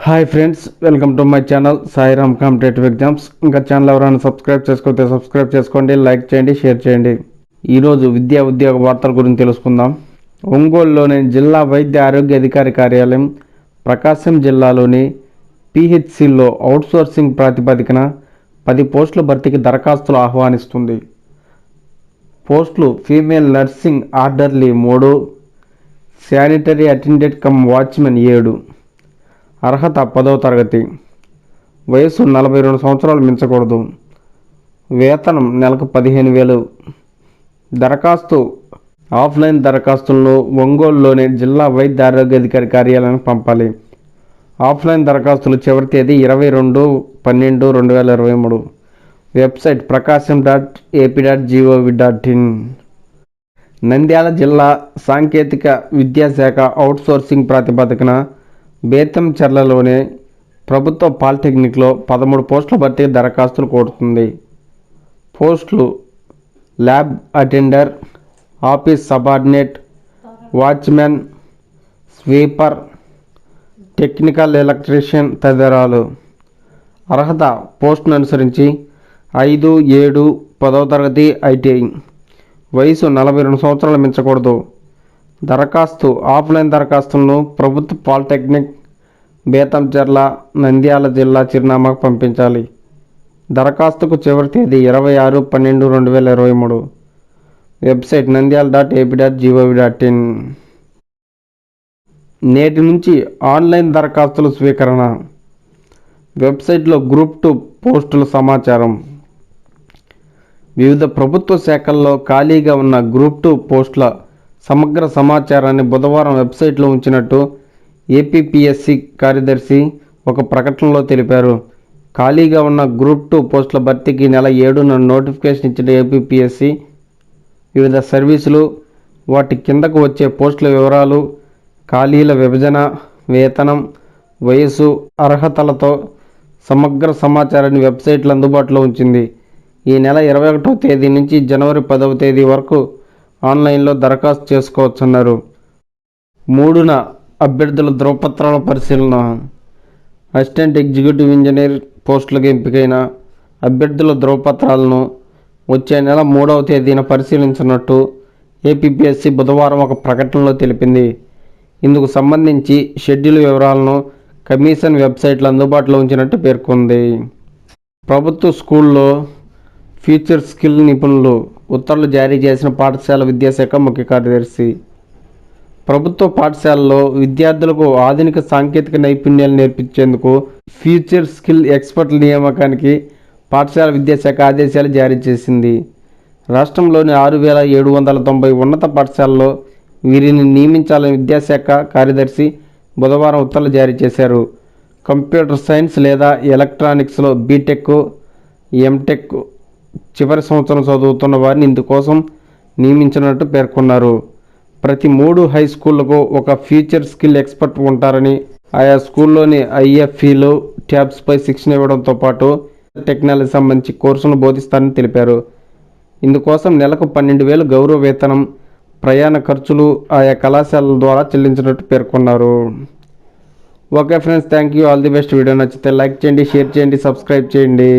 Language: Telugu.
Hi friends, welcome to my channel Sairam competitive exams. ఇంకా ఛానల్ ఎవరైనా సబ్స్క్రైబ్ చేసుకోతే సబ్స్క్రైబ్ చేసుకోండి, లైక్ చేయండి, షేర్ చేయండి. ఈరోజు విద్యా ఉద్యోగ వార్తల గురించి తెలుసుకుందాం. ఒంగోలులోని జిల్లా వైద్య ఆరోగ్య అధికారి కార్యాలయం ప్రకాశం జిల్లాలోని పిహెచ్సిలో అవుట్సోర్సింగ్ ప్రాతిపదికన 10 పోస్టుల భర్తీకి దరఖాస్తులు ఆహ్వానిస్తుంది. పోస్టులు female nursing orderly 3, sanitary attendant cum watchman 7. అర్హత 10వ తరగతి. వయసు 42 సంవత్సరాలు మించకూడదు. వేతనం నెలకు 15,000. దరఖాస్తు ఆఫ్లైన్ దరఖాస్తులను ఒంగోలులోని జిల్లా వైద్య ఆరోగ్య అధికారి కార్యాలయానికి పంపాలి. ఆఫ్లైన్ దరఖాస్తులు చివరి తేదీ 22/12/2023. Website prakasam.ap.gov.in. నంద్యాల జిల్లా సాంకేతిక విద్యాశాఖ అవుట్సోర్సింగ్ ప్రాతిపదికన బేతంచెర్లలోని ప్రభుత్వ పాలిటెక్నిక్లో 13 పోస్టుల భర్తీకి దరఖాస్తులు కోరుతుంది. పోస్టులు lab attender, office subordinate, watchman, sweeper, technical electrician తదితరాలు. అర్హత పోస్టును అనుసరించి 5, 7, 10వ తరగతి ఐటీఐ. వయసు 42 సంవత్సరాలు మించకూడదు. దరఖాస్తు ఆఫ్లైన్ దరఖాస్తులను ప్రభుత్వ పాలిటెక్నిక్, బేతంచెర్ల, నంద్యాల జిల్లా చిరునామాకు పంపించాలి. దరఖాస్తుకు చివరి తేదీ 26/12/2023. Website nandyal.ap.gov.in. నేటి నుంచి ఆన్లైన్ దరఖాస్తుల స్వీకరణ. వెబ్సైట్లో గ్రూప్ 2 పోస్టుల సమాచారం. వివిధ ప్రభుత్వ శాఖల్లో ఖాళీగా ఉన్న గ్రూప్ 2 పోస్టుల సమగ్ర సమాచారాన్ని బుధవారం వెబ్సైట్లో ఉంచినట్టు ఏపీపీఎస్సీ కార్యదర్శి ఒక ప్రకటనలో తెలిపారు. ఖాళీగా ఉన్న గ్రూప్ 2 పోస్టుల భర్తీకి నెల 7న నోటిఫికేషన్ ఇచ్చిన ఏపీపీఎస్సీ వివిధ సర్వీసులు, వాటి కిందకు వచ్చే పోస్టుల వివరాలు, ఖాళీల విభజన, వేతనం, వయసు, అర్హతలతో సమగ్ర సమాచారాన్ని వెబ్సైట్లో అందుబాటులో ఉంచింది. ఈ నెల 21వ తేదీ నుంచి జనవరి 10వ తేదీ వరకు ఆన్లైన్లో దరఖాస్తు చేసుకోవచ్చన్నారు. 3న అభ్యర్థుల ధ్రువపత్రాల పరిశీలన. అసిస్టెంట్ ఎగ్జిక్యూటివ్ ఇంజనీర్ పోస్టులకు ఎంపికైన అభ్యర్థుల ధ్రువపత్రాలను వచ్చే నెల 3వ తేదీన పరిశీలించినట్టు ఏపీపీఎస్సీ బుధవారం ఒక ప్రకటనలో తెలిపింది. ఇందుకు సంబంధించి షెడ్యూల్ వివరాలను కమిషన్ వెబ్సైట్లో అందుబాటులో ఉంచినట్టు పేర్కొంది. ప్రభుత్వ స్కూల్లో ఫ్యూచర్ స్కిల్ నిపుణులు ఉత్తర్వులు జారీ చేసిన పాఠశాల విద్యాశాఖ ముఖ్య కార్యదర్శి. ప్రభుత్వ పాఠశాలలో విద్యార్థులకు ఆధునిక సాంకేతిక నైపుణ్యాలు నేర్పించేందుకు ఫ్యూచర్ స్కిల్ ఎక్స్పర్ట్ల నియామకానికి పాఠశాల విద్యాశాఖ ఆదేశాలు జారీ చేసింది. రాష్ట్రంలోని 6,790 ఉన్నత పాఠశాలలో వీరిని నియమించాలని విద్యాశాఖ కార్యదర్శి బుధవారం ఉత్తర్వులు జారీ చేశారు. కంప్యూటర్ సైన్స్ లేదా ఎలక్ట్రానిక్స్లో బీటెక్, ఎంటెక్ చివరి సంవత్సరం చదువుతున్న వారిని ఇందుకోసం నియమించినట్టు పేర్కొన్నారు. ప్రతి 3 హై స్కూళ్లకు ఒక ఫ్యూచర్ స్కిల్ ఎక్స్పర్ట్ ఉంటారని, ఆయా స్కూల్లోని ఐఎఫ్ఈలు, ట్యాబ్స్పై శిక్షణ ఇవ్వడంతో పాటు టెక్నాలజీ సంబంధించి కోర్సులను బోధిస్తారని తెలిపారు. ఇందుకోసం నెలకు 12,000 గౌరవ వేతనం, ప్రయాణ ఖర్చులు ఆయా కళాశాలల ద్వారా చెల్లించినట్టు పేర్కొన్నారు. Okay friends, thank you. All the best. Video నచ్చితే లైక్ చేయండి, షేర్ చేయండి, సబ్స్క్రైబ్ చేయండి.